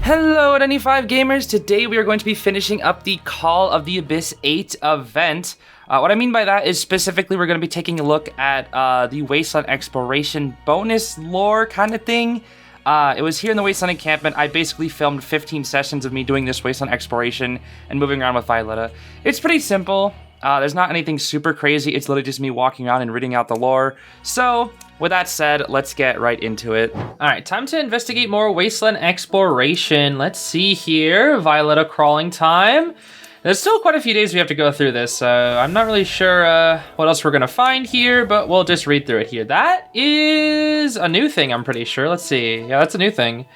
Hello at Any5 Gamers! Today we are going to be finishing up the Call of the Abyss 8 event. What I mean by that is specifically we're going to be taking a look at the Wasteland Exploration bonus lore kind of thing. It was here in the Wasteland encampment. I basically filmed 15 sessions of me doing this Wasteland Exploration and moving around with Violetta. It's pretty simple. There's not anything super crazy. It's literally just me walking around and reading out the lore. So, with that said, let's get right into it. Alright, time to investigate more Wasteland Exploration. Let's see here. Violetta crawling time. There's still quite a few days we have to go through this, so I'm not really sure what else we're gonna find here, but we'll just read through it here. That is a new thing, I'm pretty sure. Let's see. Yeah, that's a new thing.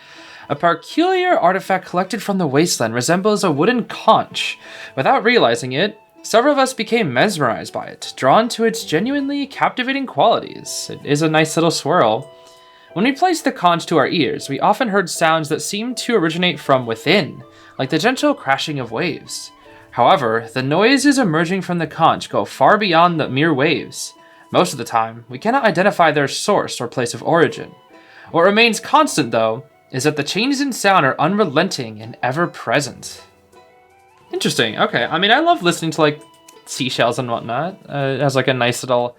A peculiar artifact collected from the Wasteland resembles a wooden conch. Without realizing it, several of us became mesmerized by it, drawn to its genuinely captivating qualities. It is a nice little swirl. When we placed the conch to our ears, we often heard sounds that seemed to originate from within, like the gentle crashing of waves. However, the noises emerging from the conch go far beyond the mere waves. Most of the time, we cannot identify their source or place of origin. What remains constant, though, is that the changes in sound are unrelenting and ever-present. Interesting, okay. I mean, I love listening to, like, seashells and whatnot. It has, like, a nice little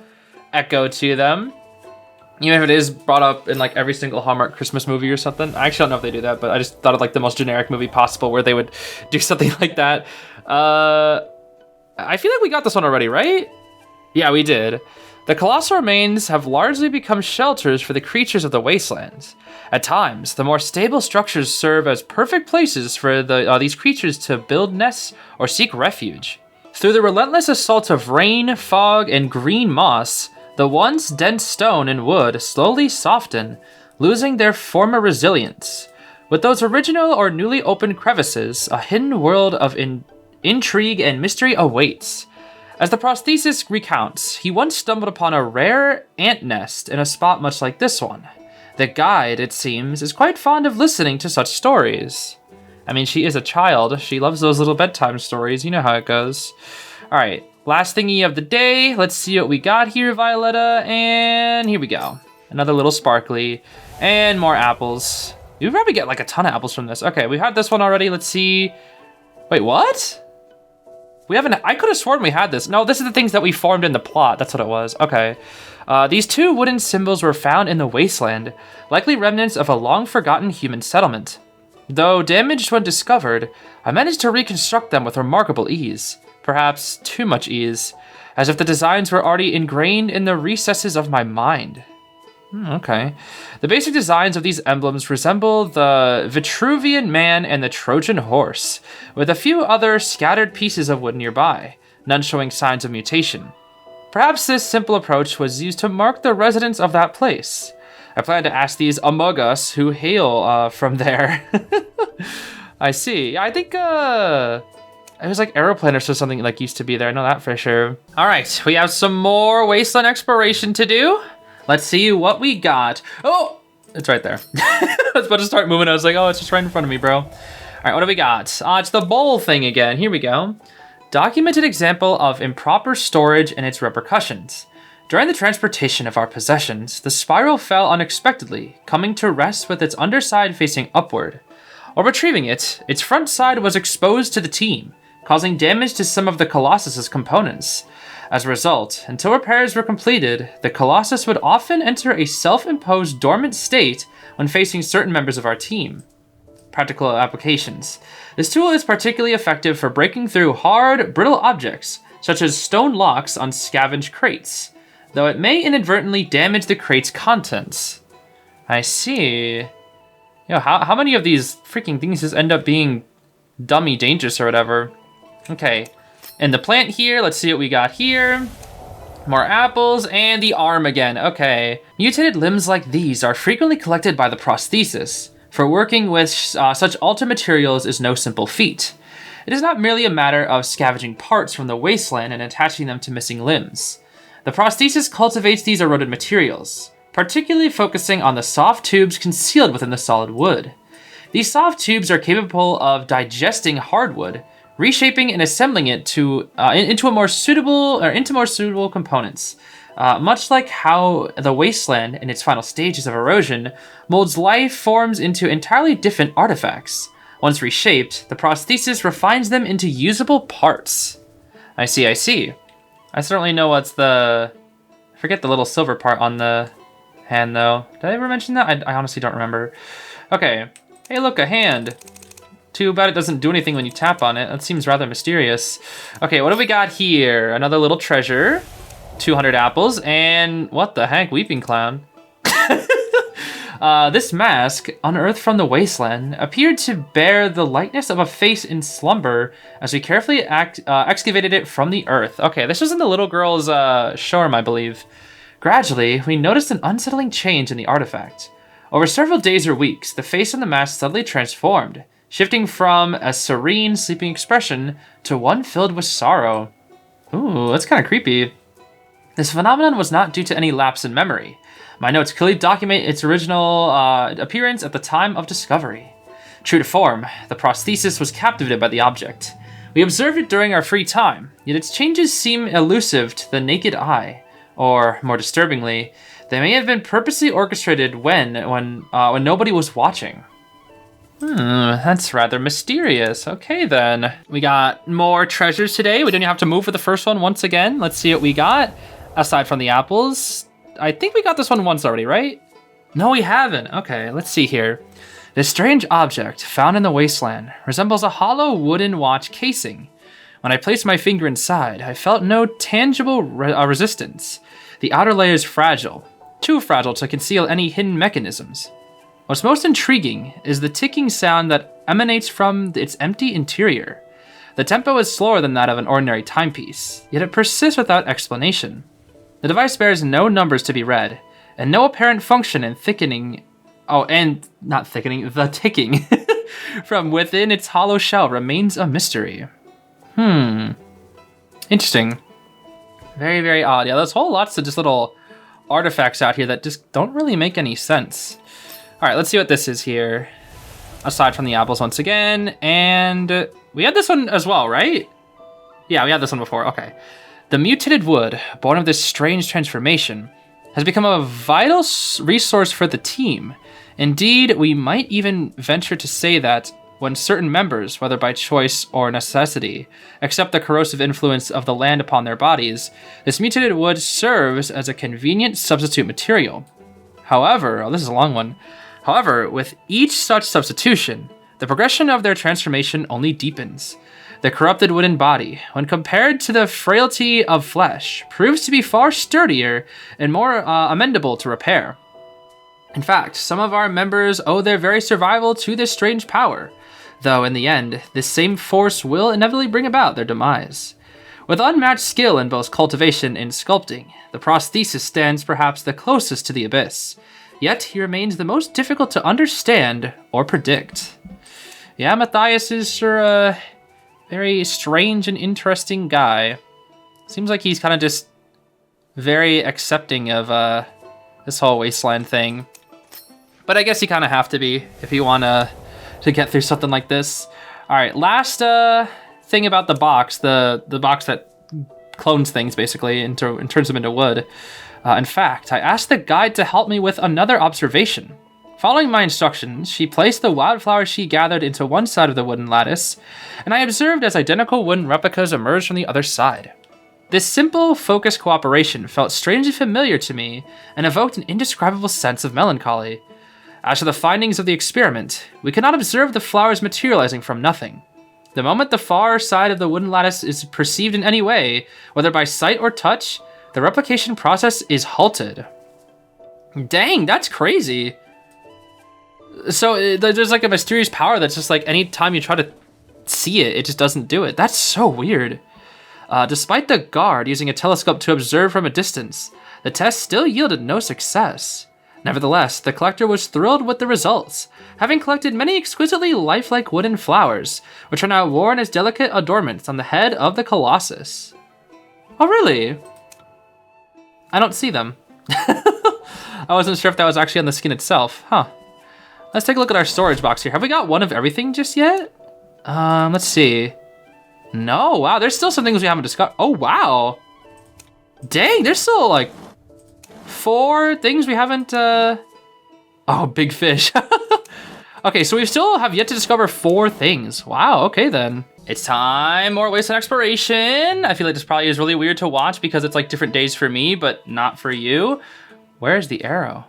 echo to them. Even if it is brought up in, like, every single Hallmark Christmas movie or something. I actually don't know if they do that, but I just thought of, like, the most generic movie possible where they would do something like that. I feel like we got this one already, right? Yeah, we did. The colossal remains have largely become shelters for the creatures of the wastelands. At times, the more stable structures serve as perfect places for these creatures to build nests or seek refuge. Through the relentless assault of rain, fog, and green moss, the once dense stone and wood slowly soften, losing their former resilience. With those original or newly opened crevices, a hidden world of intrigue and mystery awaits. As the prosthesis recounts, he once stumbled upon a rare ant nest in a spot much like this one. The guide, it seems, is quite fond of listening to such stories. I mean, she is a child. She loves those little bedtime stories. You know how it goes. All right, last thingy of the day. Let's see what we got here, Violetta. And here we go. Another little sparkly. And more apples. You probably get like a ton of apples from this. Okay, we had this one already. Let's see. Wait, what? We haven't, I could have sworn we had this. No, this is the things that we formed in the plot. That's what it was. Okay. These two wooden symbols were found in the wasteland, likely remnants of a long-forgotten human settlement. Though damaged when discovered, I managed to reconstruct them with remarkable ease. Perhaps too much ease, as if the designs were already ingrained in the recesses of my mind. Okay. The basic designs of these emblems resemble the Vitruvian man and the Trojan horse, with a few other scattered pieces of wood nearby, none showing signs of mutation. Perhaps this simple approach was used to mark the residents of that place. I plan to ask these among us who hail from there. I see. I think it was like aeroplanners or something like used to be there. I know that for sure. All right, we have some more Wasteland Exploration to do. Let's see what we got. Oh, it's right there. I was about to start moving. I was like, oh, it's just right in front of me, bro. All right, what do we got? It's the bowl thing again. Here we go. Documented example of improper storage and its repercussions. During the transportation of our possessions, the spiral fell unexpectedly, coming to rest with its underside facing upward. While retrieving it, its front side was exposed to the team, causing damage to some of the Colossus's components. As a result, until repairs were completed, the Colossus would often enter a self-imposed dormant state when facing certain members of our team. Practical applications. This tool is particularly effective for breaking through hard, brittle objects, such as stone locks on scavenged crates, though it may inadvertently damage the crate's contents. I see. How many of these freaking things just end up being dummy dangerous or whatever? Okay. In the plant here, let's see what we got here. More apples, and the arm again, okay. Mutated limbs like these are frequently collected by the prosthesis, for working with such altered materials is no simple feat. It is not merely a matter of scavenging parts from the wasteland and attaching them to missing limbs. The prosthesis cultivates these eroded materials, particularly focusing on the soft tubes concealed within the solid wood. These soft tubes are capable of digesting hardwood, reshaping and assembling it into more suitable components. Much like how the wasteland, in its final stages of erosion, molds life forms into entirely different artifacts. Once reshaped, the prosthesis refines them into usable parts. I see, I see. I certainly know what's the... I forget the little silver part on the hand, though. Did I ever mention that? I honestly don't remember. Okay. Hey, look, a hand. Too bad it doesn't do anything when you tap on it. That seems rather mysterious. Okay, what do we got here? Another little treasure. 200 apples, and what the heck? Weeping Clown. This mask, unearthed from the wasteland, appeared to bear the likeness of a face in slumber as we carefully excavated it from the earth. Okay, this was in the little girl's showroom, I believe. Gradually, we noticed an unsettling change in the artifact. Over several days or weeks, the face on the mask suddenly transformed, shifting from a serene, sleeping expression to one filled with sorrow. Ooh, that's kind of creepy. This phenomenon was not due to any lapse in memory. My notes clearly document its original appearance at the time of discovery. True to form, the prosthesis was captivated by the object. We observed it during our free time, yet its changes seem elusive to the naked eye. Or, more disturbingly, they may have been purposely orchestrated when nobody was watching. That's rather mysterious. Okay, then. We got more treasures today. We didn't have to move for the first one once again. Let's see what we got. Aside from the apples, I think we got this one once already, right? No, we haven't. Okay, let's see here. This strange object, found in the wasteland, resembles a hollow wooden watch casing. When I placed my finger inside, I felt no tangible resistance. The outer layer is fragile, too fragile to conceal any hidden mechanisms. What's most intriguing is the ticking sound that emanates from its empty interior. The tempo is slower than that of an ordinary timepiece, yet it persists without explanation. The device bears no numbers to be read, and no apparent function in thickening... Oh, and not thickening, the ticking from within its hollow shell remains a mystery. Interesting. Very, very odd. Yeah, there's whole lots of just little artifacts out here that just don't really make any sense. All right, let's see what this is here. Aside from the apples once again, and we had this one as well, right? Yeah, we had this one before, okay. The mutated wood, born of this strange transformation, has become a vital resource for the team. Indeed, we might even venture to say that when certain members, whether by choice or necessity, accept the corrosive influence of the land upon their bodies, this mutated wood serves as a convenient substitute material. However, oh, this is a long one. However, with each such substitution, the progression of their transformation only deepens. The corrupted wooden body, when compared to the frailty of flesh, proves to be far sturdier and more amendable to repair. In fact, some of our members owe their very survival to this strange power, though in the end, this same force will inevitably bring about their demise. With unmatched skill in both cultivation and sculpting, the prosthesis stands perhaps the closest to the abyss, yet he remains the most difficult to understand or predict. Yeah, Matthias is sure a very strange and interesting guy. Seems like he's kind of just very accepting of this whole wasteland thing. But I guess you kind of have to be if you want to get through something like this. All right, last thing about the box, the box that clones things basically and turns them into wood. In fact, I asked the guide to help me with another observation. Following my instructions, she placed the wildflowers she gathered into one side of the wooden lattice, and I observed as identical wooden replicas emerged from the other side. This simple, focused cooperation felt strangely familiar to me and evoked an indescribable sense of melancholy. As for the findings of the experiment, we cannot observe the flowers materializing from nothing. The moment the far side of the wooden lattice is perceived in any way, whether by sight or touch, the replication process is halted. Dang, that's crazy. So there's like a mysterious power that's just like anytime you try to see it, it just doesn't do it. That's so weird. Despite the guard using a telescope to observe from a distance, the test still yielded no success. Nevertheless, the collector was thrilled with the results, having collected many exquisitely lifelike wooden flowers, which are now worn as delicate adornments on the head of the Colossus. Oh, really? I don't see them. I wasn't sure if that was actually on the skin itself. Huh. Let's take a look at our storage box here. Have we got one of everything just yet? Let's see. No, wow, there's still some things we haven't discovered. Oh, wow. Dang, there's still like 4 things we haven't, Oh, big fish. Okay, so we still have yet to discover 4 things. Wow, okay then. It's time, more Wasteland Exploration. I feel like this probably is really weird to watch because it's like different days for me, but not for you. Where's the arrow?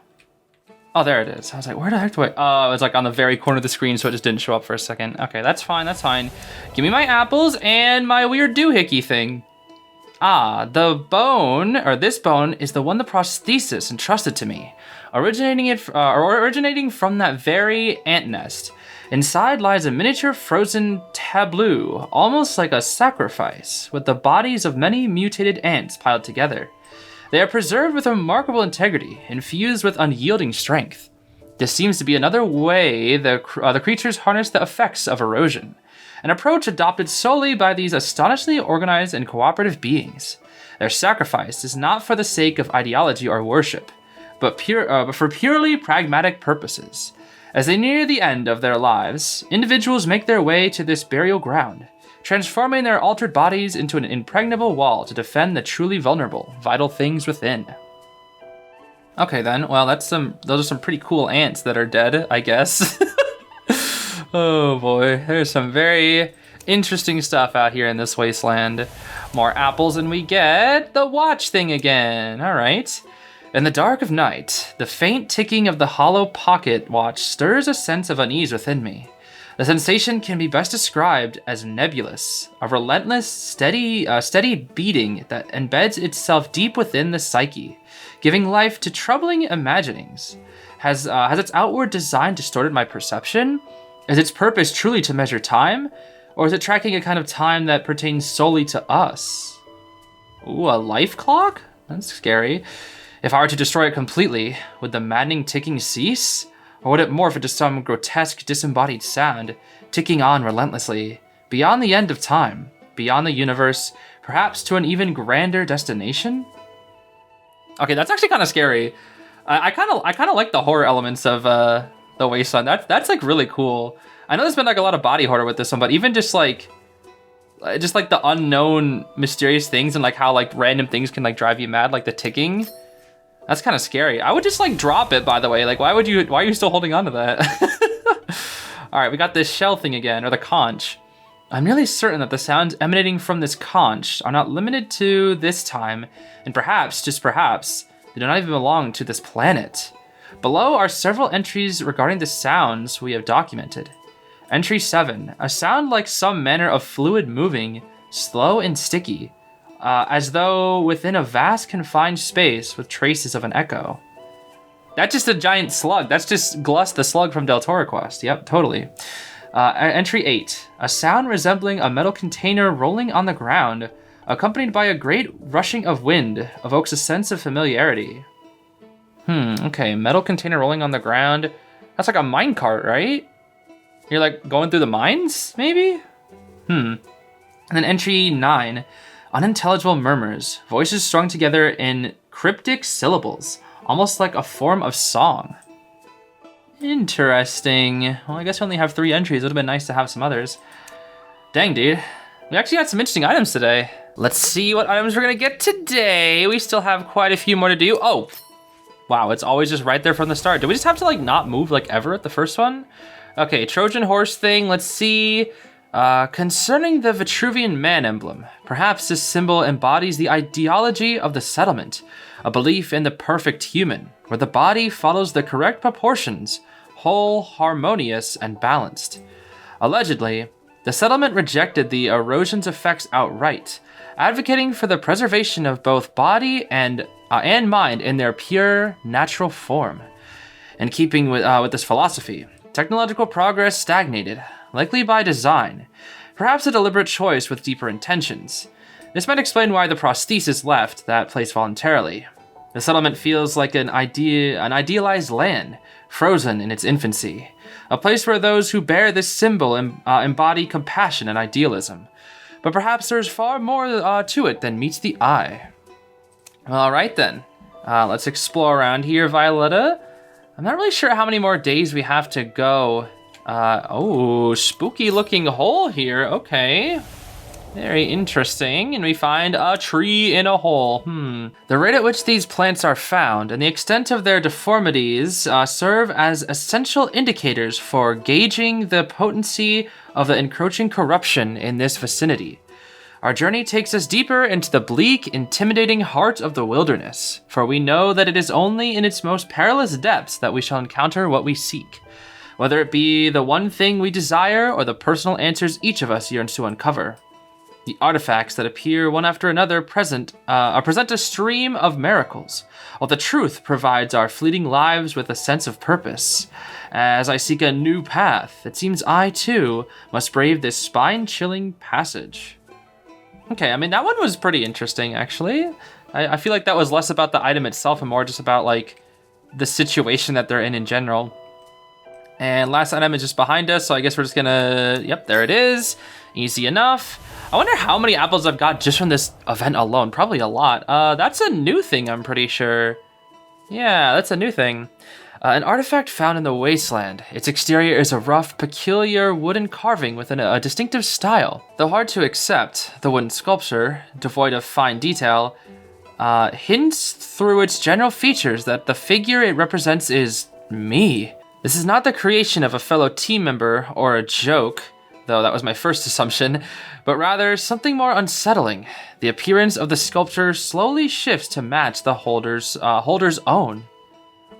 Oh, there it is. I was like, where the heck do I... Oh, it was like on the very corner of the screen, so it just didn't show up for a second. Okay, that's fine, that's fine. Give me my apples and my weird doohickey thing. Ah, the bone, or this bone, is the one the prosthesis entrusted to me, originating from that very ant nest. Inside lies a miniature frozen tableau, almost like a sacrifice, with the bodies of many mutated ants piled together. They are preserved with remarkable integrity, infused with unyielding strength. This seems to be another way the creatures harness the effects of erosion, an approach adopted solely by these astonishingly organized and cooperative beings. Their sacrifice is not for the sake of ideology or worship, but for purely pragmatic purposes. As they near the end of their lives, individuals make their way to this burial ground, transforming their altered bodies into an impregnable wall to defend the truly vulnerable, vital things within. Okay then, well those are some pretty cool ants that are dead, I guess. Oh boy, there's some very interesting stuff out here in this wasteland. More apples and we get the watch thing again, all right. In the dark of night, the faint ticking of the hollow pocket watch stirs a sense of unease within me. The sensation can be best described as nebulous, a relentless, steady beating that embeds itself deep within the psyche, giving life to troubling imaginings. Has its outward design distorted my perception? Is its purpose truly to measure time? Or is it tracking a kind of time that pertains solely to us? Ooh, a life clock? That's scary. If I were to destroy it completely, would the maddening ticking cease? Or would it morph into some grotesque, disembodied sound, ticking on relentlessly, beyond the end of time, beyond the universe, perhaps to an even grander destination? Okay, that's actually kind of scary. I kind of like the horror elements of the Wasteland. That's like really cool. I know there's been like a lot of body horror with this one, but even just like the unknown mysterious things and like how like random things can like drive you mad, like the ticking. That's kind of scary. I would just like drop it, by the way. Like why are you still holding on to that? All right, we got this shell thing again, or the conch. I'm nearly certain that the sounds emanating from this conch are not limited to this time, and perhaps, just perhaps, they do not even belong to this planet. Below are several entries regarding the sounds we have documented. Entry 7, a sound like some manner of fluid moving, slow and sticky, as though within a vast confined space with traces of an echo. That's just a giant slug. That's just Glus the slug from Del Toro Quest. Yep, totally. Entry 8, a sound resembling a metal container rolling on the ground, accompanied by a great rushing of wind, evokes a sense of familiarity. Okay, metal container rolling on the ground. That's like a minecart, right? You're like going through the mines, maybe? And then entry 9, unintelligible murmurs, voices strung together in cryptic syllables, almost like a form of song. Interesting. Well, I guess we only have 3 entries. It would have been nice to have some others. Dang, dude. We actually got some interesting items today. Let's see what items we're gonna get today. We still have quite a few more to do. Oh, wow, it's always just right there from the start. Do we just have to like not move like ever at the first one? Okay, Trojan horse thing, let's see. Concerning the Vitruvian Man emblem, perhaps this symbol embodies the ideology of the settlement, a belief in the perfect human, where the body follows the correct proportions, whole, harmonious, and balanced. Allegedly, the settlement rejected the erosion's effects outright, advocating for the preservation of both body and mind in their pure, natural form. In keeping with this philosophy, technological progress stagnated, likely by design, perhaps a deliberate choice with deeper intentions. This might explain why the prosthesis left that place voluntarily. The settlement feels like an idealized land, frozen in its infancy, a place where those who bear this symbol embody compassion and idealism. But perhaps there's far more to it than meets the eye. All right then, let's explore around here, Violetta. I'm not really sure how many more days we have to go. Oh, spooky looking hole here, okay. Very interesting. And we find a tree in a hole. The rate at which these plants are found and the extent of their deformities serve as essential indicators for gauging the potency of the encroaching corruption in this vicinity. Our journey takes us deeper into the bleak, intimidating heart of the wilderness, for we know that it is only in its most perilous depths that we shall encounter what we seek, whether it be the one thing we desire or the personal answers each of us yearns to uncover. The artifacts that appear one after another present a stream of miracles, while the truth provides our fleeting lives with a sense of purpose. As I seek a new path, it seems I, too, must brave this spine-chilling passage. Okay, I mean, that one was pretty interesting, actually. I feel like that was less about the item itself and more just about, like, the situation that they're in general. And last item is just behind us, so I guess we're just gonna... Yep, there it is. Easy enough. I wonder how many apples I've got just from this event alone. Probably a lot. That's a new thing, I'm pretty sure. Yeah, that's a new thing. An artifact found in the Wasteland. Its exterior is a rough, peculiar wooden carving with a distinctive style. Though hard to accept, the wooden sculpture, devoid of fine detail, hints through its general features that the figure it represents is me. This is not the creation of a fellow team member or a joke, though that was my first assumption, but rather something more unsettling. The appearance of the sculpture slowly shifts to match the holder's own.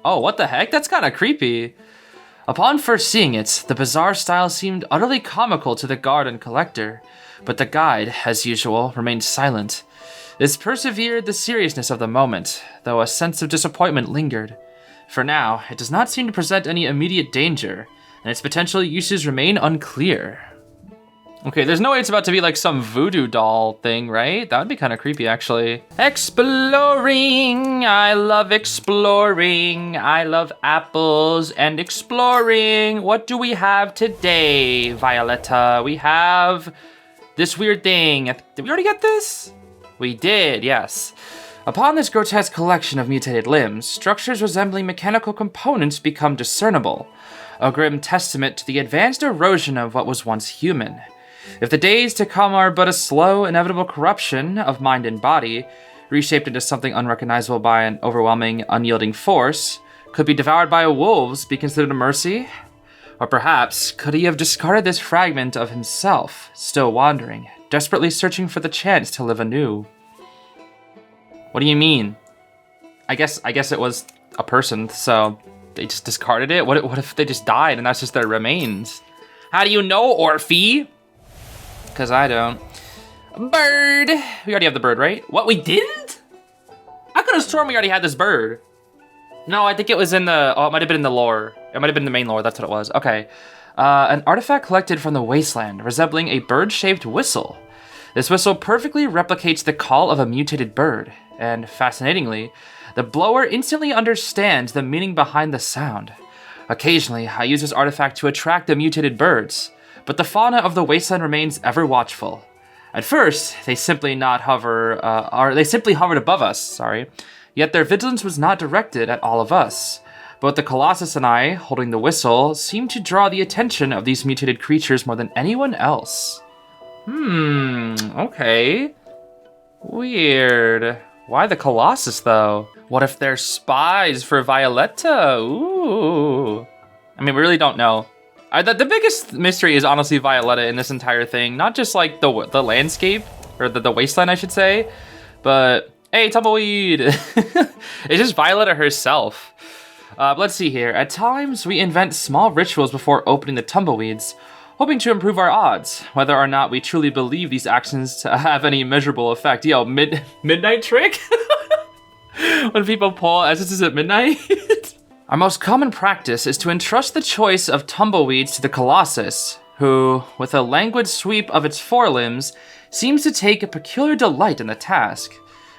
Oh, what the heck? That's kind of creepy. Upon first seeing it, the bizarre style seemed utterly comical to the guard and collector, but the guide, as usual, remained silent. This persevered the seriousness of the moment, though a sense of disappointment lingered. For now, it does not seem to present any immediate danger, and its potential uses remain unclear. Okay, there's no way it's about to be like some voodoo doll thing, right? That would be kind of creepy, actually. Exploring, I love exploring. I love apples and exploring. What do we have today, Violetta? We have this weird thing. Did we already get this? We did, yes. Upon this grotesque collection of mutated limbs, structures resembling mechanical components become discernible, a grim testament to the advanced erosion of what was once human. If the days to come are but a slow, inevitable corruption of mind and body, reshaped into something unrecognizable by an overwhelming, unyielding force, could be devoured by wolves be considered a mercy? Or perhaps, could he have discarded this fragment of himself, still wandering, desperately searching for the chance to live anew? What do you mean? I guess it was a person, so they just discarded it? What if they just died and that's just their remains? How do you know, Orphe? Because I don't. Bird! We already have the bird, right? What, we didn't? I could have sworn we already had this bird. No, I think it was in the... Oh, it might have been in the lore. It might have been in the main lore, that's what it was. Okay. An artifact collected from the Wasteland, resembling a bird-shaped whistle. This whistle perfectly replicates the call of a mutated bird. And, fascinatingly, the blower instantly understands the meaning behind the sound. Occasionally, I use this artifact to attract the mutated birds, but the fauna of the Wasteland remains ever watchful. At first, they simply hovered above us, yet their vigilance was not directed at all of us. Both the Colossus and I, holding the whistle, seem to draw the attention of these mutated creatures more than anyone else. Okay. Weird. Why the Colossus, though? What if they're spies for Violetta? Ooh. I mean, we really don't know. The biggest mystery is honestly Violetta in this entire thing. Not just like the landscape, or the wasteland, I should say, but hey, Tumbleweed! It's just Violetta herself. Let's see here. At times, we invent small rituals before opening the tumbleweeds, hoping to improve our odds, whether or not we truly believe these actions to have any measurable effect. Yo, midnight trick? When people pull essences at midnight? Our most common practice is to entrust the choice of tumbleweeds to the Colossus, who, with a languid sweep of its forelimbs, seems to take a peculiar delight in the task.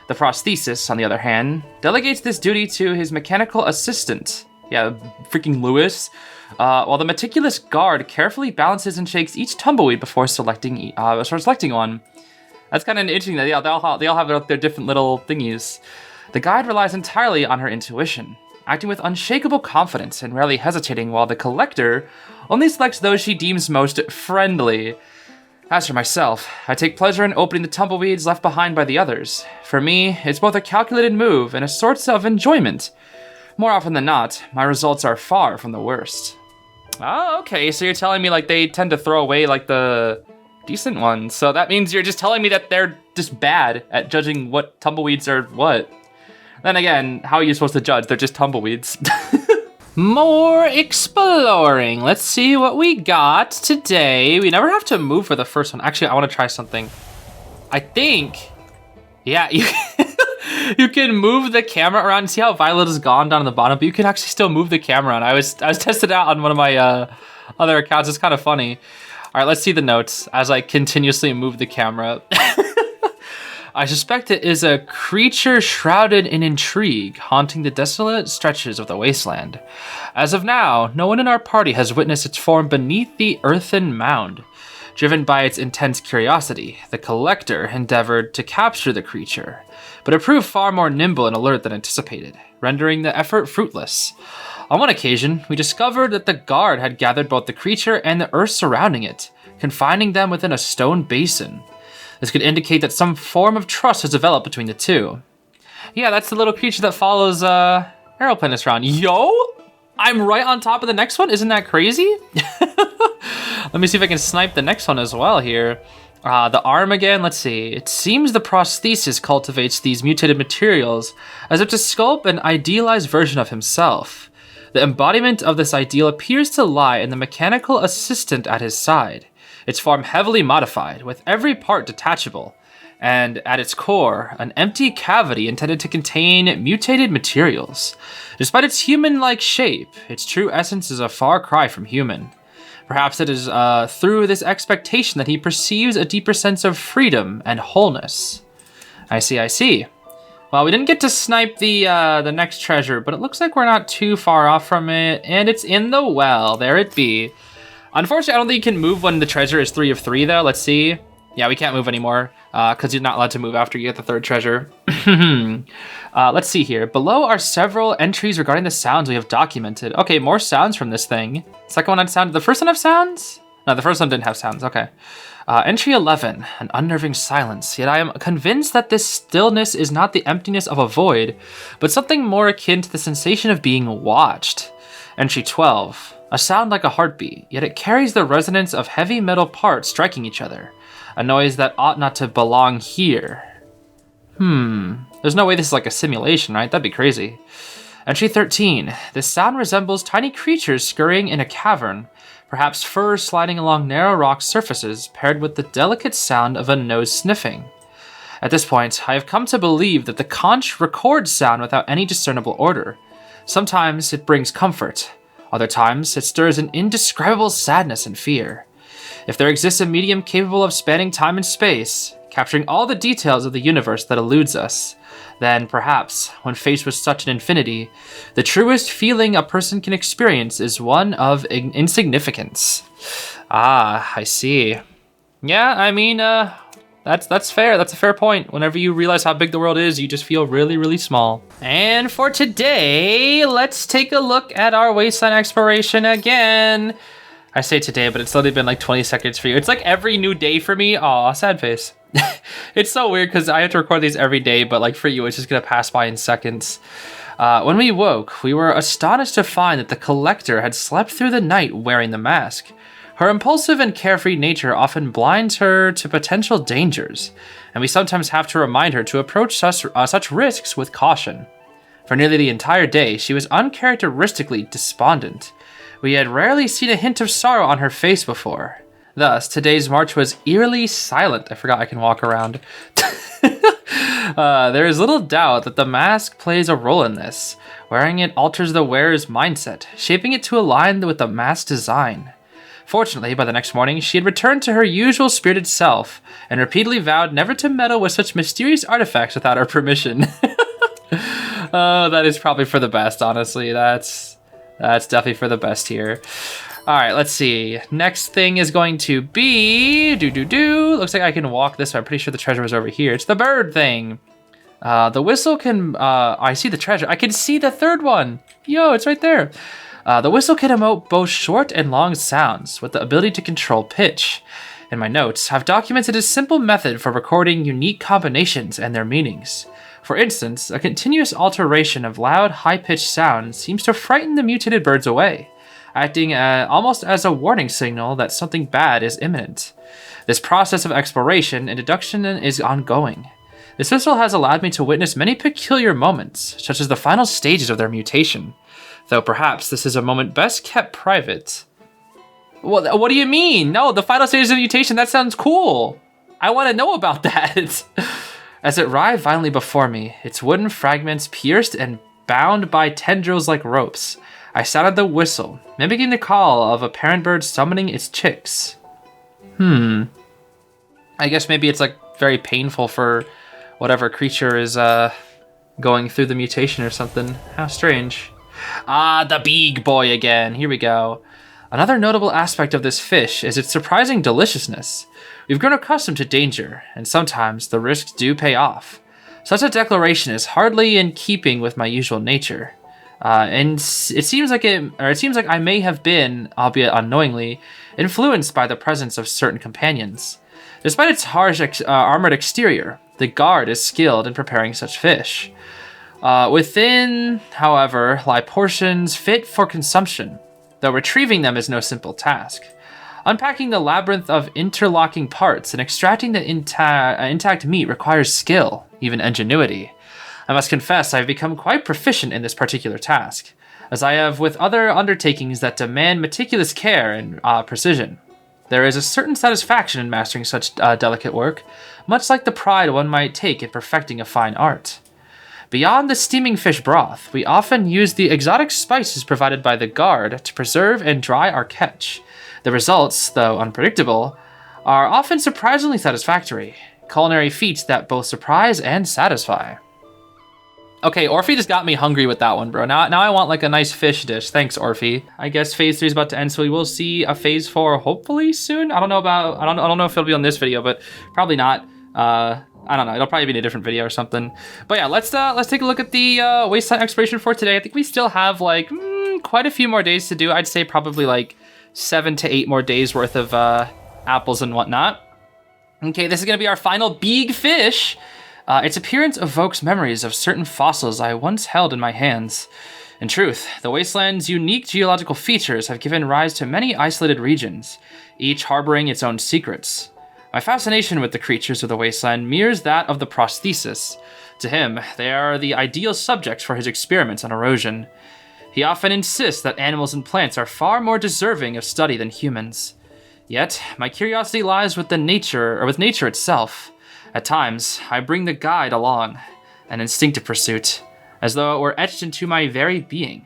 The prosthesis, on the other hand, delegates this duty to his mechanical assistant, freaking Lewis, while the meticulous guard carefully balances and shakes each tumbleweed before selecting one. That's kind of interesting that they all have their different little thingies. The guide relies entirely on her intuition, acting with unshakable confidence and rarely hesitating, while the collector only selects those she deems most friendly. As for myself, I take pleasure in opening the tumbleweeds left behind by the others. For me, it's both a calculated move and a source of enjoyment. More often than not, my results are far from the worst. Oh, okay, so you're telling me like they tend to throw away like the decent ones. So that means you're just telling me that they're just bad at judging what tumbleweeds are what. Then again, how are you supposed to judge? They're just tumbleweeds. More exploring. Let's see what we got today. We never have to move for the first one. Actually, I want to try something. I think, yeah, you can move the camera around and see how Violet is gone down on the bottom, but you can actually still move the camera around. I was tested out on one of my other accounts. It's kind of funny. All right, let's see the notes as I continuously move the camera. I suspect it is a creature shrouded in intrigue, haunting the desolate stretches of the wasteland. As of now, no one in our party has witnessed its form beneath the earthen mound. Driven by its intense curiosity, the collector endeavored to capture the creature, but it proved far more nimble and alert than anticipated, rendering the effort fruitless. On one occasion, we discovered that the guard had gathered both the creature and the earth surrounding it, confining them within a stone basin. This could indicate that some form of trust has developed between the two. Yeah, that's the little creature that follows Aeroplanus around. Yo! I'm right on top of the next one? Isn't that crazy? Let me see if I can snipe the next one as well here. The arm again, let's see. It seems the prosthesis cultivates these mutated materials as if to sculpt an idealized version of himself. The embodiment of this ideal appears to lie in the mechanical assistant at his side. Its form heavily modified, with every part detachable, and at its core, an empty cavity intended to contain mutated materials. Despite its human-like shape, its true essence is a far cry from human. Perhaps it is through this expectation that he perceives a deeper sense of freedom and wholeness. I see. Well, we didn't get to snipe the next treasure, but it looks like we're not too far off from it, and it's in the well. There it be. Unfortunately, I don't think you can move when the treasure is 3 of 3, though. Let's see. Yeah, we can't move anymore, because you're not allowed to move after you get the 3rd treasure. Let's see here. Below are several entries regarding the sounds we have documented. Okay, more sounds from this thing. Second one had sound. The first one have sounds? No, the first one didn't have sounds. Okay. Entry 11, an unnerving silence. Yet I am convinced that this stillness is not the emptiness of a void, but something more akin to the sensation of being watched. Entry 12. A sound like a heartbeat, yet it carries the resonance of heavy metal parts striking each other. A noise that ought not to belong here. There's no way this is like a simulation, right? That'd be crazy. Entry 13. This sound resembles tiny creatures scurrying in a cavern, perhaps fur sliding along narrow rock surfaces, paired with the delicate sound of a nose sniffing. At this point, I have come to believe that the conch records sound without any discernible order. Sometimes it brings comfort. Other times, it stirs an indescribable sadness and fear. If there exists a medium capable of spanning time and space, capturing all the details of the universe that eludes us, then perhaps, when faced with such an infinity, the truest feeling a person can experience is one of insignificance. Ah, I see. Yeah, I mean, that's fair. That's a fair point. Whenever you realize how big the world is, you just feel really, really small. And for today, let's take a look at our Wasteland Exploration again. I say today, but it's only been like 20 seconds for you. It's like every new day for me. Aw, sad face. It's so weird because I have to record these every day, but like for you, it's just gonna pass by in seconds. When we woke, we were astonished to find that the collector had slept through the night wearing the mask. Her impulsive and carefree nature often blinds her to potential dangers, and we sometimes have to remind her to approach such risks with caution. For nearly the entire day, she was uncharacteristically despondent. We had rarely seen a hint of sorrow on her face before. Thus, today's march was eerily silent. I forgot I can walk around. There is little doubt that the mask plays a role in this. Wearing it alters the wearer's mindset, shaping it to align with the mask's design. Fortunately, by the next morning, she had returned to her usual spirited self, and repeatedly vowed never to meddle with such mysterious artifacts without our permission. Oh, that is probably for the best, honestly. That's definitely for the best here. All right, let's see. Next thing is going to be... Looks like I can walk this way. I'm pretty sure the treasure was over here. It's the bird thing. The whistle can... I see the treasure. I can see the 3rd one. Yo, it's right there. The whistle can emote both short and long sounds with the ability to control pitch. In my notes, I've documented a simple method for recording unique combinations and their meanings. For instance, a continuous alteration of loud, high-pitched sounds seems to frighten the mutated birds away, acting almost as a warning signal that something bad is imminent. This process of exploration and deduction is ongoing. This whistle has allowed me to witness many peculiar moments, such as the final stages of their mutation, though perhaps this is a moment best kept private. What do you mean? No, the final stages of mutation, that sounds cool. I want to know about that. As it writhed violently before me, its wooden fragments pierced and bound by tendrils like ropes, I sounded the whistle, mimicking the call of a parent bird summoning its chicks. I guess maybe it's like very painful for whatever creature is going through the mutation or something. How strange. Ah, the big boy again. Here we go. Another notable aspect of this fish is its surprising deliciousness. We've grown accustomed to danger, and sometimes the risks do pay off. Such a declaration is hardly in keeping with my usual nature, and it seems like I may have been, albeit unknowingly, influenced by the presence of certain companions. Despite its harsh armored exterior, the guard is skilled in preparing such fish. Within, however, lie portions fit for consumption, though retrieving them is no simple task. Unpacking the labyrinth of interlocking parts and extracting the intact meat requires skill, even ingenuity. I must confess I have become quite proficient in this particular task, as I have with other undertakings that demand meticulous care and precision. There is a certain satisfaction in mastering such delicate work, much like the pride one might take in perfecting a fine art. Beyond the steaming fish broth, we often use the exotic spices provided by the guard to preserve and dry our catch. The results, though unpredictable, are often surprisingly satisfactory, culinary feats that both surprise and satisfy. Okay, Orphe just got me hungry with that one, bro. Now I want like a nice fish dish. Thanks, Orphe. I guess phase 3 is about to end, so we will see a phase 4 hopefully soon. I don't know if it'll be on this video, but probably not. I don't know. It'll probably be in a different video or something. But yeah, let's take a look at the Wasteland Exploration for today. I think we still have like quite a few more days to do. I'd say probably like 7 to 8 more days worth of apples and whatnot. Okay, this is gonna be our final big fish. Its appearance evokes memories of certain fossils I once held in my hands. In truth, the Wasteland's unique geological features have given rise to many isolated regions, each harboring its own secrets. My fascination with the creatures of the Wasteland mirrors that of the prosthesis. To him, they are the ideal subjects for his experiments on erosion. He often insists that animals and plants are far more deserving of study than humans. Yet, my curiosity lies with nature itself. At times, I bring the guide along, an instinctive pursuit, as though it were etched into my very being.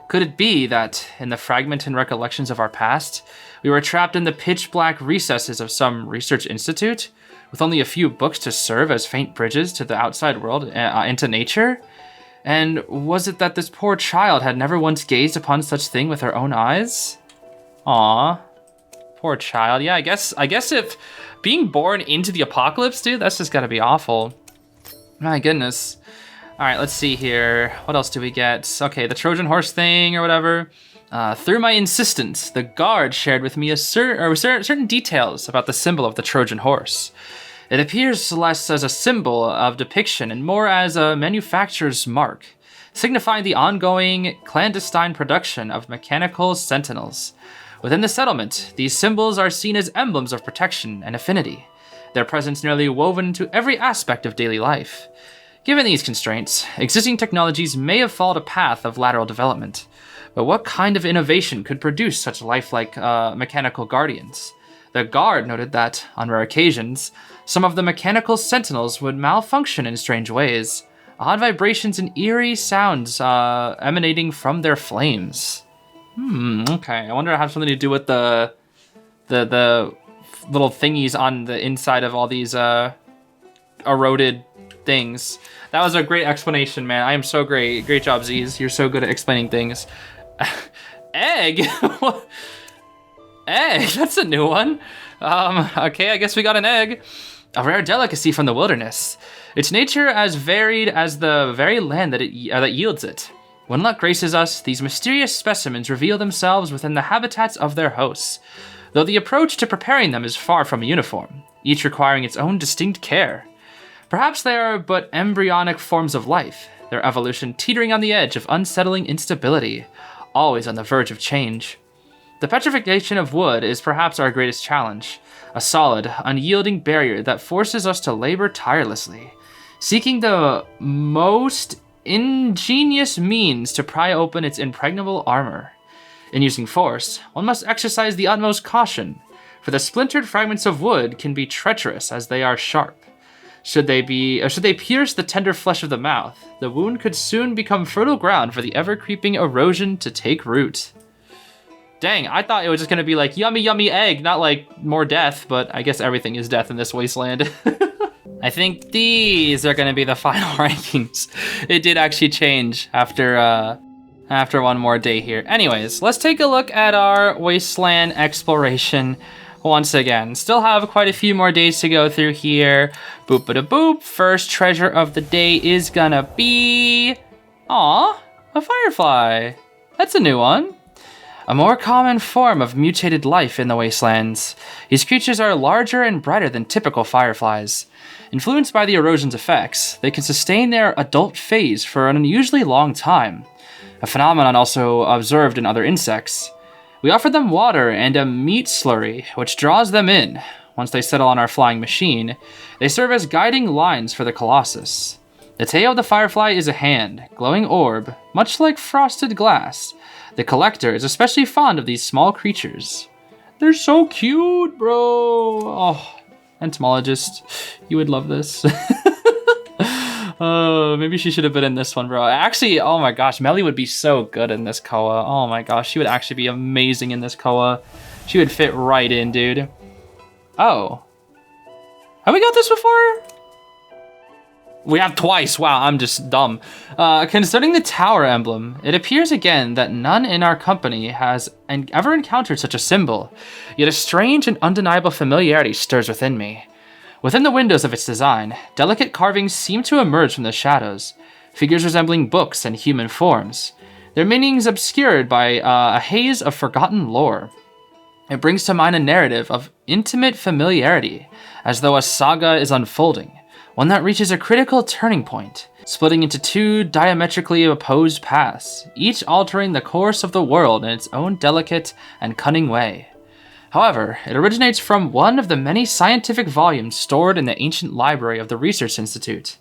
Could it be that, in the fragmented recollections of our past, we were trapped in the pitch-black recesses of some research institute, with only a few books to serve as faint bridges to the outside world, into nature? And was it that this poor child had never once gazed upon such thing with her own eyes? Aww. Poor child. Yeah, I guess if being born into the apocalypse, dude, that's just gotta be awful. My goodness. All right, let's see here. What else do we get? Okay, the Trojan horse thing or whatever. Through my insistence, the guard shared with me certain details about the symbol of the Trojan horse. It appears less as a symbol of depiction and more as a manufacturer's mark, signifying the ongoing clandestine production of mechanical sentinels. Within the settlement, these symbols are seen as emblems of protection and affinity, their presence nearly woven into every aspect of daily life. Given these constraints, existing technologies may have followed a path of lateral development, but what kind of innovation could produce such lifelike mechanical guardians? The guard noted that, on rare occasions, some of the mechanical sentinels would malfunction in strange ways, odd vibrations and eerie sounds emanating from their flames. Okay, I wonder if it has something to do with the little thingies on the inside of all these eroded things. That was a great explanation, man. I am so great. Great job, Zeez. You're so good at explaining things. Egg? Egg? That's a new one. Okay, I guess we got an egg. A rare delicacy from the wilderness. Its nature as varied as the very land that yields it. When luck graces us, these mysterious specimens reveal themselves within the habitats of their hosts. though the approach to preparing them is far from uniform, each requiring its own distinct care. Perhaps they are but embryonic forms of life, their evolution teetering on the edge of unsettling instability, always on the verge of change. The petrification of wood is perhaps our greatest challenge, a solid, unyielding barrier that forces us to labor tirelessly, seeking the most ingenious means to pry open its impregnable armor. In using force, one must exercise the utmost caution, for the splintered fragments of wood can be treacherous as they are sharp. Should they pierce the tender flesh of the mouth, the wound could soon become fertile ground for the ever-creeping erosion to take root. Dang, I thought it was just gonna be like, yummy, yummy egg, not like more death, but I guess everything is death in this wasteland. I think these are gonna be the final rankings. It did actually change after one more day here. Anyways, let's take a look at our Wasteland Exploration once again. Still have quite a few more days to go through here. Boop-a-da-boop. First treasure of the day is gonna be... Aw, a firefly. That's a new one. A more common form of mutated life in the Wastelands. These creatures are larger and brighter than typical fireflies. Influenced by the erosion's effects, they can sustain their adult phase for an unusually long time, a phenomenon also observed in other insects. We offer them water and a meat slurry, which draws them in. Once they settle on our flying machine, they serve as guiding lines for the Colossus. The tail of the firefly is a hand, glowing orb, much like frosted glass. The collector is especially fond of these small creatures. They're so cute, bro. Oh, entomologist, you would love this. Oh, maybe she should have been in this one, bro. Actually, oh my gosh, Melly would be so good in this COA. Oh my gosh, she would actually be amazing in this COA. She would fit right in, dude. Oh. Have we got this before? We have twice. Wow, I'm just dumb. Concerning the tower emblem, it appears again that none in our company has ever encountered such a symbol, yet a strange and undeniable familiarity stirs within me. Within the windows of its design, delicate carvings seem to emerge from the shadows, figures resembling books and human forms, their meanings obscured by a haze of forgotten lore. It brings to mind a narrative of intimate familiarity, as though a saga is unfolding, one that reaches a critical turning point, splitting into two diametrically opposed paths, each altering the course of the world in its own delicate and cunning way. However, it originates from one of the many scientific volumes stored in the ancient library of the Research Institute.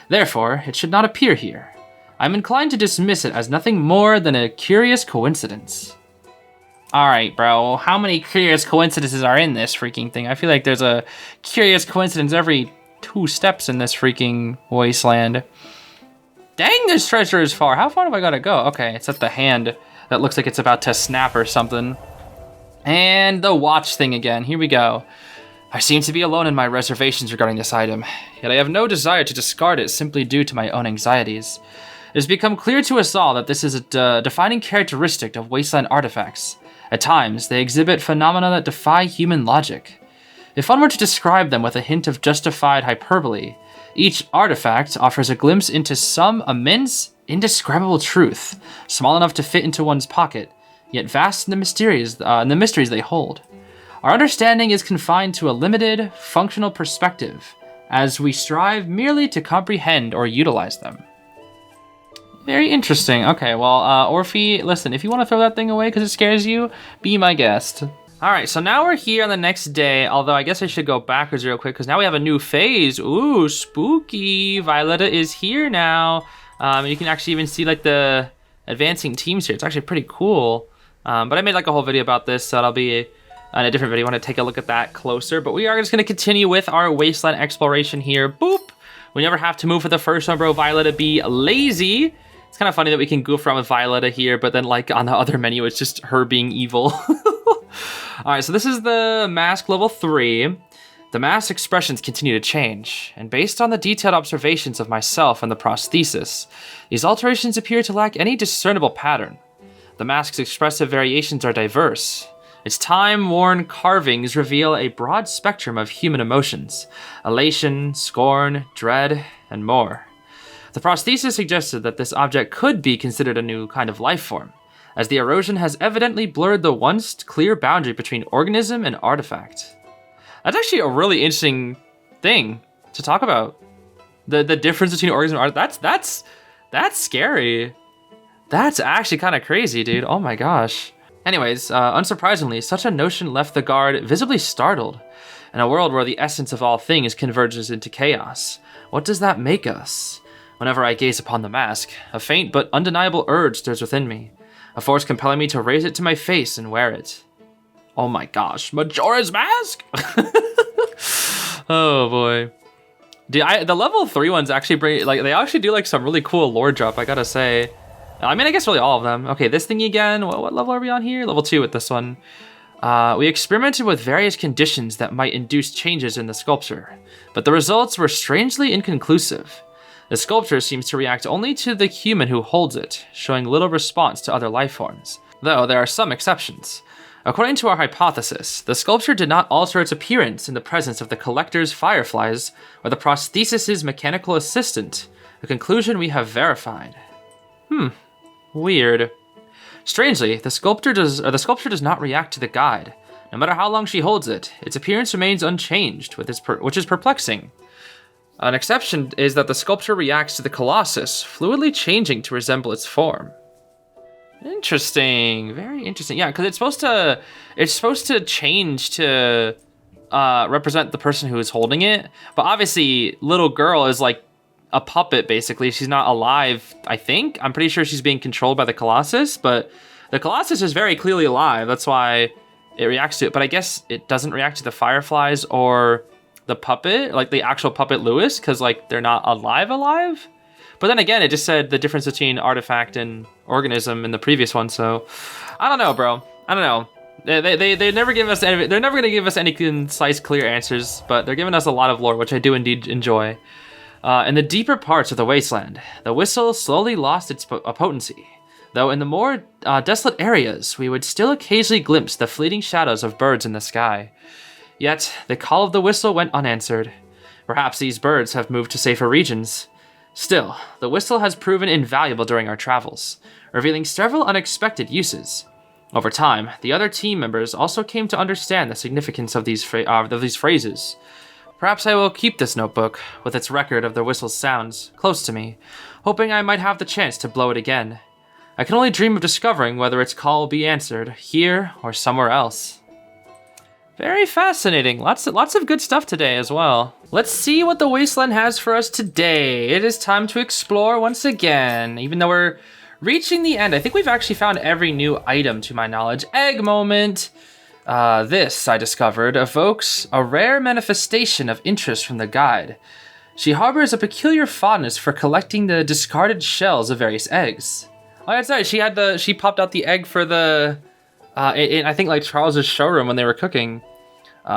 Therefore, it should not appear here. I'm inclined to dismiss it as nothing more than a curious coincidence. Alright, bro, how many curious coincidences are in this freaking thing? I feel like there's a curious coincidence every 2 steps in this freaking wasteland. Dang, this treasure is far. How far do I gotta go? Okay, it's at the hand that looks like it's about to snap or something. And the watch thing again. Here we go. I seem to be alone in my reservations regarding this item, yet I have no desire to discard it simply due to my own anxieties. It has become clear to us all that this is a defining characteristic of wasteland artifacts. At times, they exhibit phenomena that defy human logic. If one were to describe them with a hint of justified hyperbole, each artifact offers a glimpse into some immense, indescribable truth, small enough to fit into one's pocket, yet vast in the mysteries they hold. Our understanding is confined to a limited, functional perspective, as we strive merely to comprehend or utilize them. Very interesting. Okay, well, Orphe, listen, if you want to throw that thing away because it scares you, be my guest. All right, so now we're here on the next day, although I guess I should go backwards real quick because now we have a new phase. Ooh, spooky. Violetta is here now. You can actually even see like the advancing teams here. It's actually pretty cool. But I made like a whole video about this, so that'll be in a different video. I want to take a look at that closer. But we are just going to continue with our Wasteland Exploration here. Boop! We never have to move for the first one, bro. Violetta be lazy. It's kind of funny that we can goof around with Violetta here, but then like on the other menu, it's just her being evil. All right, so this is the mask level 3. The mask's expressions continue to change, and based on the detailed observations of myself and the prosthesis, these alterations appear to lack any discernible pattern. The mask's expressive variations are diverse. Its time-worn carvings reveal a broad spectrum of human emotions: elation, scorn, dread, and more. The prosthesis suggested that this object could be considered a new kind of life form, as the erosion has evidently blurred the once clear boundary between organism and artifact. That's actually a really interesting thing to talk about. The difference between organism and artifact. That's scary. That's actually kind of crazy, dude. Oh my gosh. Anyways, unsurprisingly, such a notion left the guard visibly startled. In a world where the essence of all things converges into chaos, what does that make us? Whenever I gaze upon the mask, a faint but undeniable urge stirs within me, a force compelling me to raise it to my face and wear it. Oh my gosh, Majora's Mask? Oh boy. Dude, the level 3 ones actually they actually do like some really cool lore drop, I gotta say. I mean, I guess really all of them. Okay, this thing again, what level are we on here? Level 2 with this one. We experimented with various conditions that might induce changes in the sculpture, but the results were strangely inconclusive. The sculpture seems to react only to the human who holds it, showing little response to other life forms, though there are some exceptions. According to our hypothesis, the sculpture did not alter its appearance in the presence of the collector's fireflies or the prosthesis's mechanical assistant, a conclusion we have verified. Weird. Strangely, the sculpture does not react to the guide. No matter how long she holds it, its appearance remains unchanged, which is perplexing. An exception is that the sculpture reacts to the Colossus, fluidly changing to resemble its form. Interesting, very interesting. Yeah, because it's supposed to change to represent the person who is holding it. But obviously, little girl is like a puppet, basically. She's not alive, I think. I'm pretty sure she's being controlled by the Colossus, but the Colossus is very clearly alive. That's why it reacts to it. But I guess it doesn't react to the fireflies or the puppet, like the actual puppet Lewis, because like they're not alive. But then again, it just said the difference between artifact and organism in the previous one. So I don't know, bro. I don't know. They never give us any, they're never going to give us any concise, clear answers, but they're giving us a lot of lore, which I do indeed enjoy. In the deeper parts of the wasteland, the whistle slowly lost its potency, though in the more desolate areas, we would still occasionally glimpse the fleeting shadows of birds in the sky. Yet, the call of the whistle went unanswered. Perhaps these birds have moved to safer regions. Still, the whistle has proven invaluable during our travels, revealing several unexpected uses. Over time, the other team members also came to understand the significance of these phrases. Perhaps I will keep this notebook, with its record of the whistle's sounds, close to me, hoping I might have the chance to blow it again. I can only dream of discovering whether its call will be answered, here or somewhere else. Very fascinating. Lots of good stuff today as well. Let's see what the Wasteland has for us today. It is time to explore once again. Even though we're reaching the end, I think we've actually found every new item to my knowledge. Egg moment. This, I discovered, evokes a rare manifestation of interest from the guide. She harbors a peculiar fondness for collecting the discarded shells of various eggs. Oh, that's right. She popped out the egg for the, in I think like Charles's showroom when they were cooking.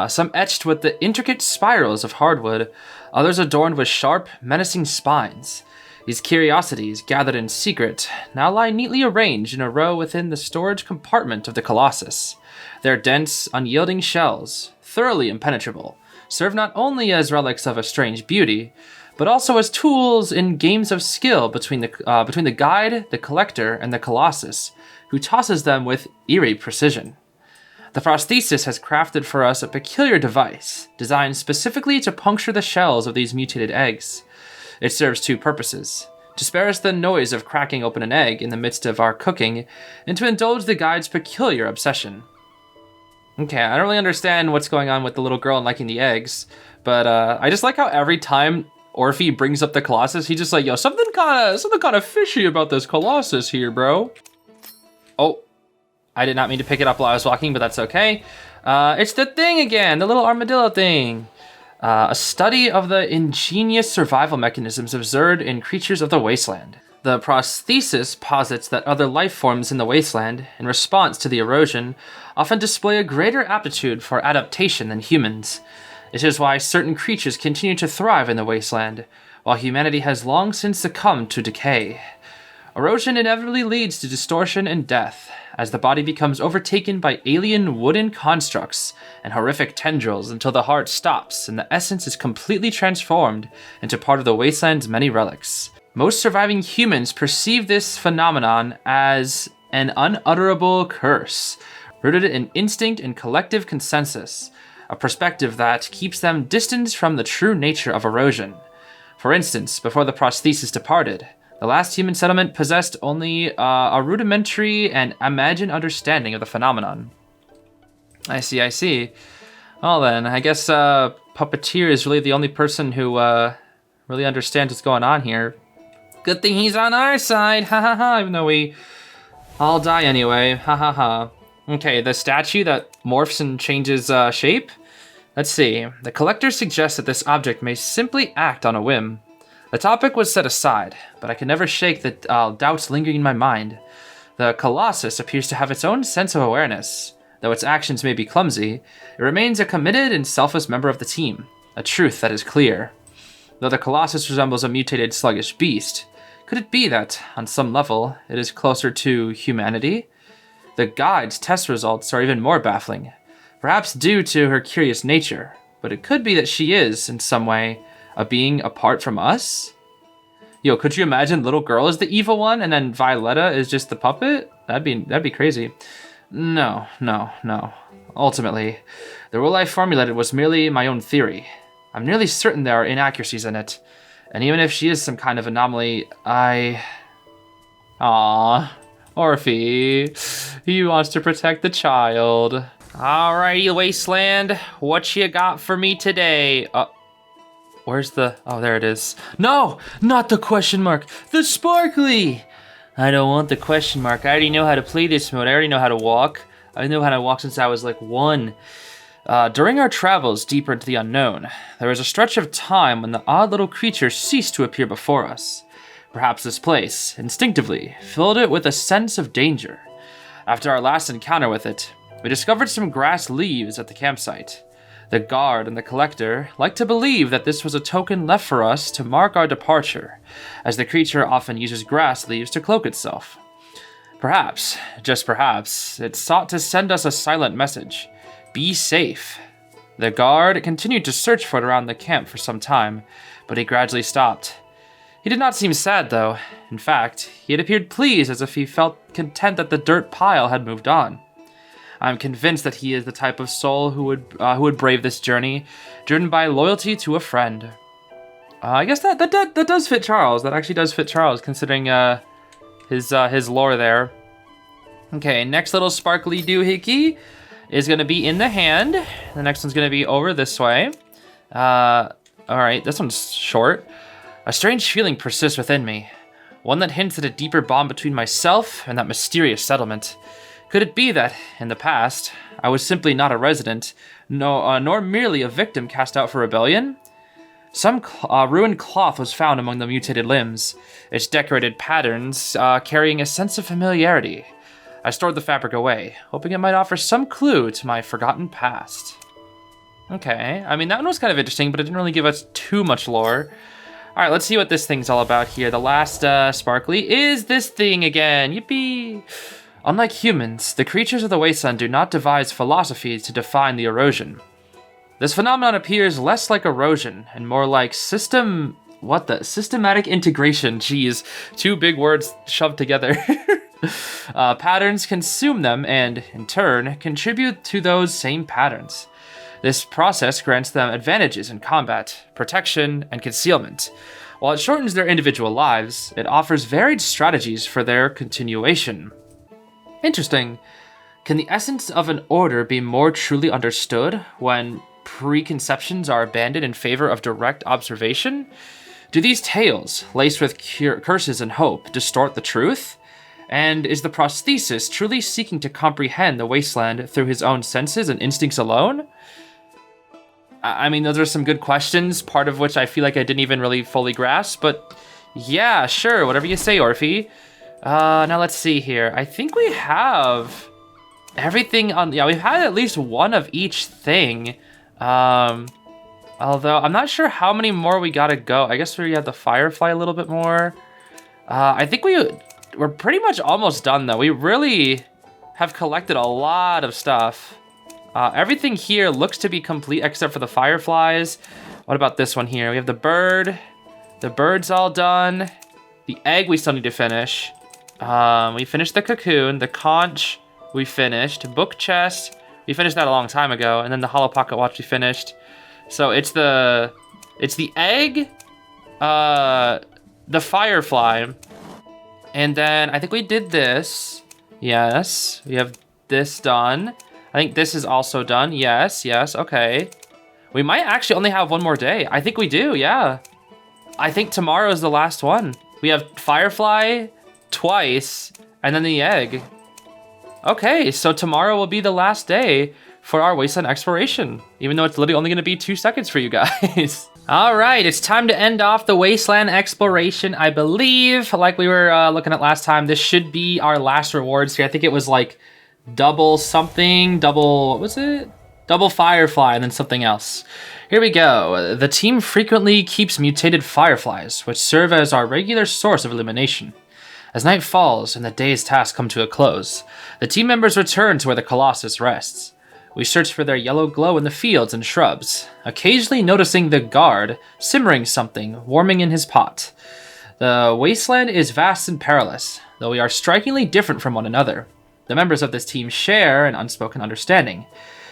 Some etched with the intricate spirals of hardwood, others adorned with sharp, menacing spines. These curiosities, gathered in secret, now lie neatly arranged in a row within the storage compartment of the Colossus. Their dense, unyielding shells, thoroughly impenetrable, serve not only as relics of a strange beauty, but also as tools in games of skill between the guide, the collector, and the Colossus, who tosses them with eerie precision. The prosthesis has crafted for us a peculiar device, designed specifically to puncture the shells of these mutated eggs. It serves two purposes: to spare us the noise of cracking open an egg in the midst of our cooking, and to indulge the guide's peculiar obsession. Okay, I don't really understand what's going on with the little girl and liking the eggs, but I just like how every time Orphe brings up the Colossus, he's just like, yo, something kind of fishy about this Colossus here, bro. Oh, I did not mean to pick it up while I was walking, but that's okay. It's the thing again, the little armadillo thing. A study of the ingenious survival mechanisms observed in creatures of the wasteland. The prosthesis posits that other life forms in the wasteland, in response to the erosion, often display a greater aptitude for adaptation than humans. It is why certain creatures continue to thrive in the wasteland, while humanity has long since succumbed to decay. Erosion inevitably leads to distortion and death, as the body becomes overtaken by alien wooden constructs and horrific tendrils until the heart stops and the essence is completely transformed into part of the wasteland's many relics. Most surviving humans perceive this phenomenon as An unutterable curse, rooted in instinct and collective consensus, a perspective that keeps them distanced from the true nature of erosion. For instance, before the prosthesis departed, the last human settlement possessed only a rudimentary and imagined understanding of the phenomenon. I see. Well then, I guess Puppeteer is really the only person who really understands what's going on here. Good thing he's on our side, ha ha ha, even though we all die anyway, ha ha ha. Okay, the statue that morphs and changes shape? Let's see. The collector suggests that this object may simply act on a whim. The topic was set aside, but I could never shake the doubts lingering in my mind. The Colossus appears to have its own sense of awareness. Though its actions may be clumsy, it remains a committed and selfless member of the team, a truth that is clear. Though the Colossus resembles a mutated sluggish beast, could it be that, on some level, it is closer to humanity? The guide's test results are even more baffling, perhaps due to her curious nature, but it could be that she is, in some way, a being apart from us? Yo, could you imagine little girl is the evil one and then Violetta is just the puppet? That'd be crazy. No. Ultimately, the rule I formulated was merely my own theory. I'm nearly certain there are inaccuracies in it, and even if she is some kind of anomaly, Orphe, he wants to protect the child. Alrighty, Wasteland, what you got for me today? Where's the... Oh, there it is. No, not the question mark. The sparkly! I don't want the question mark. I already know how to play this mode. I already know how to walk. I know how to walk since I was like 1. During our travels deeper into the unknown, there was a stretch of time when the odd little creature ceased to appear before us. Perhaps this place, instinctively, filled it with a sense of danger. After our last encounter with it, we discovered some grass leaves at the campsite. The guard and the collector liked to believe that this was a token left for us to mark our departure, as the creature often uses grass leaves to cloak itself. Perhaps, just perhaps, it sought to send us a silent message. Be safe. The guard continued to search for it around the camp for some time, but he gradually stopped. He did not seem sad, though. In fact, he had appeared pleased, as if he felt content that the dirt pile had moved on. I'm convinced that he is the type of soul who would brave this journey, driven by loyalty to a friend. I guess that does fit Charles. That actually does fit Charles, considering his lore there. Okay, next little sparkly doohickey is going to be in the hand. The next one's going to be over this way. Alright, this one's short. A strange feeling persists within me. One that hints at a deeper bond between myself and that mysterious settlement. Could it be that, in the past, I was simply not a resident, nor merely a victim cast out for rebellion? Some ruined cloth was found among the mutated limbs, its decorated patterns carrying a sense of familiarity. I stored the fabric away, hoping it might offer some clue to my forgotten past. Okay, I mean, that one was kind of interesting, but it didn't really give us too much lore. All right, let's see what this thing's all about here. The last sparkly is this thing again. Yippee! Unlike humans, the creatures of the Wasteland do not devise philosophies to define the erosion. This phenomenon appears less like erosion and more like systematic integration. Geez, 2 big words shoved together. Patterns consume them and, in turn, contribute to those same patterns. This process grants them advantages in combat, protection, and concealment. While it shortens their individual lives, it offers varied strategies for their continuation. Interesting. Can the essence of an order be more truly understood when preconceptions are abandoned in favor of direct observation? Do these tales, laced with curses and hope, distort the truth? And is the prosthesis truly seeking to comprehend the Wasteland through his own senses and instincts alone? I mean, those are some good questions, part of which I feel like I didn't even really fully grasp, but yeah, sure, whatever you say, Orphe. Now let's see here. I think we have everything on... Yeah, we've had at least one of each thing. Although, I'm not sure how many more we gotta go. I guess we have the Firefly a little bit more. I think we're pretty much almost done, though. We really have collected a lot of stuff. Everything here looks to be complete except for the Fireflies. What about this one here? We have the bird. The bird's all done. The egg we still need to finish. We finished the cocoon, the conch we finished, book chest, we finished that a long time ago, and then the hollow pocket watch we finished. So it's the egg, the firefly, and then I think we did this. Yes, we have this done. I think this is also done. Yes, okay. We might actually only have one more day. I think we do, yeah. I think tomorrow is the last one. We have firefly twice, and then the egg. Okay, so tomorrow will be the last day for our Wasteland Exploration, even though it's literally only gonna be 2 seconds for you guys. All right, it's time to end off the Wasteland Exploration, I believe. Like we were looking at last time, this should be our last rewards here. I think it was like double something, what was it? Double firefly and then something else. Here we go. The team frequently keeps mutated fireflies, which serve as our regular source of illumination. As night falls and the day's tasks come to a close, the team members return to where the Colossus rests. We search for their yellow glow in the fields and shrubs, occasionally noticing the guard simmering something, warming in his pot. The wasteland is vast and perilous, though we are strikingly different from one another. The members of this team share an unspoken understanding.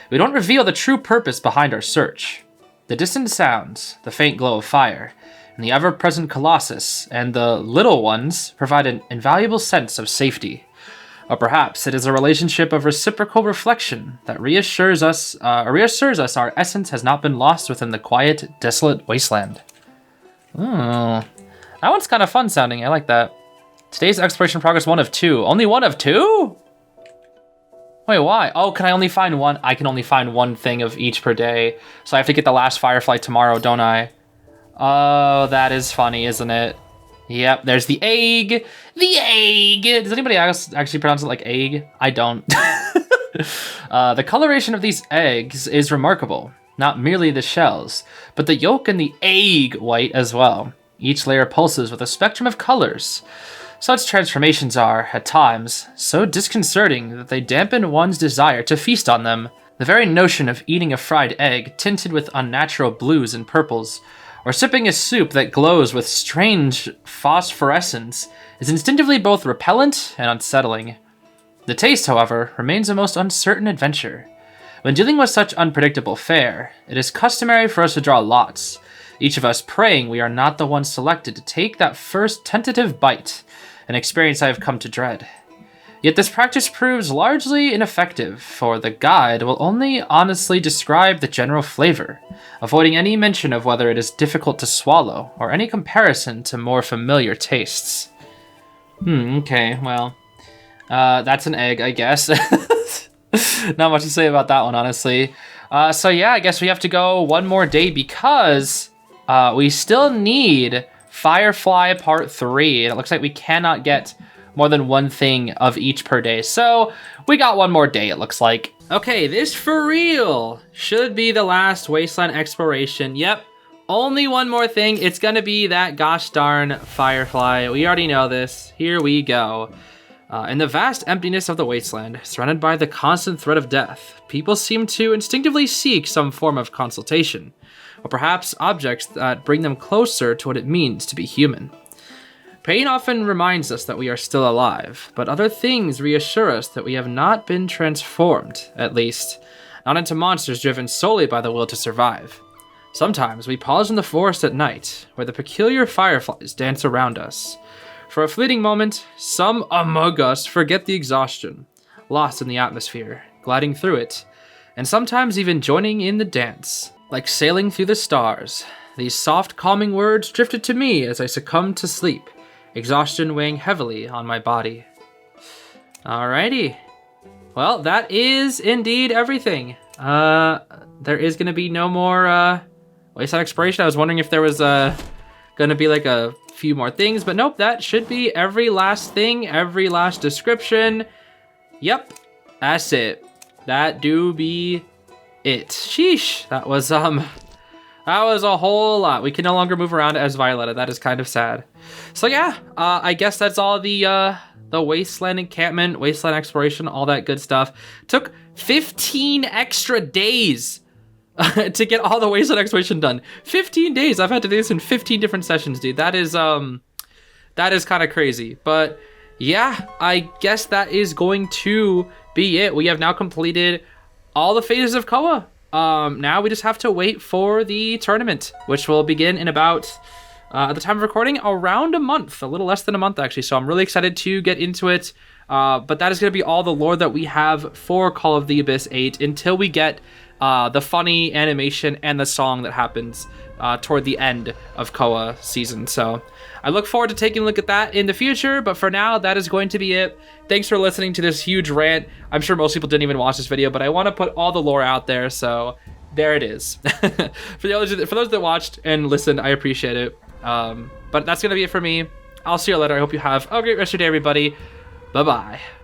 We don't reveal the true purpose behind our search. The distant sounds, the faint glow of fire, and the ever-present Colossus and the little ones provide an invaluable sense of safety. Or perhaps it is a relationship of reciprocal reflection that reassures us our essence has not been lost within the quiet, desolate wasteland. That one's kind of fun sounding. I like that. Today's exploration progress 1 of 2. Only 1 of 2? Wait, why? Oh, can I only find one? I can only find one thing of each per day. So I have to get the last firefly tomorrow, don't I? Oh, that is funny, isn't it? Yep, there's the egg. The egg! Does anybody else actually pronounce it like egg? I don't. The coloration of these eggs is remarkable. Not merely the shells, but the yolk and the egg white as well. Each layer pulses with a spectrum of colors. Such transformations are, at times, so disconcerting that they dampen one's desire to feast on them. The very notion of eating a fried egg tinted with unnatural blues and purples, or sipping a soup that glows with strange phosphorescence, is instinctively both repellent and unsettling. The taste, however, remains a most uncertain adventure. When dealing with such unpredictable fare, it is customary for us to draw lots, each of us praying we are not the one selected to take that first tentative bite, an experience I have come to dread. Yet this practice proves largely ineffective, for the guide will only honestly describe the general flavor, avoiding any mention of whether it is difficult to swallow, or any comparison to more familiar tastes. Okay, well, that's an egg, I guess. Not much to say about that one, honestly. So yeah, I guess we have to go one more day because we still need Firefly Part 3, and it looks like we cannot get more than one thing of each per day. So we got one more day, it looks like. Okay, this for real should be the last Wasteland Exploration. Yep, only one more thing. It's gonna be that gosh darn Firefly. We already know this. Here we go. In the vast emptiness of the wasteland, surrounded by the constant threat of death, people seem to instinctively seek some form of consultation, or perhaps objects that bring them closer to what it means to be human. Pain often reminds us that we are still alive, but other things reassure us that we have not been transformed, at least, not into monsters driven solely by the will to survive. Sometimes we pause in the forest at night, where the peculiar fireflies dance around us. For a fleeting moment, some among us forget the exhaustion, lost in the atmosphere, gliding through it, and sometimes even joining in the dance. Like sailing through the stars, these soft, calming words drifted to me as I succumbed to sleep, exhaustion weighing heavily on my body. Alrighty. Well, that is indeed everything. There is going to be no more Wasteland Exploration. I was wondering if there was going to be like a few more things, but nope, that should be every last thing, every last description. Yep, that's it. That do be it. Sheesh, that was a whole lot. We can no longer move around as Violetta. That is kind of sad. So yeah, I guess that's all the Wasteland encampment, Wasteland Exploration, all that good stuff. Took 15 extra days to get all the Wasteland Exploration done. 15 days. I've had to do this in 15 different sessions, dude. That is kind of crazy. But yeah, I guess that is going to be it. We have now completed all the phases of COA. Now we just have to wait for the tournament, which will begin in about, at the time of recording, around a month, a little less than a month actually. So I'm really excited to get into it. But that is going to be all the lore that we have for Call of the Abyss 8 until we get the funny animation and the song that happens toward the end of COA season. So I look forward to taking a look at that in the future, but for now, that is going to be it. Thanks for listening to this huge rant. I'm sure most people didn't even watch this video, but I want to put all the lore out there, so there it is. For those that watched and listened, I appreciate it. But that's going to be it for me. I'll see you later. I hope you have a great rest of your day, everybody. Bye-bye.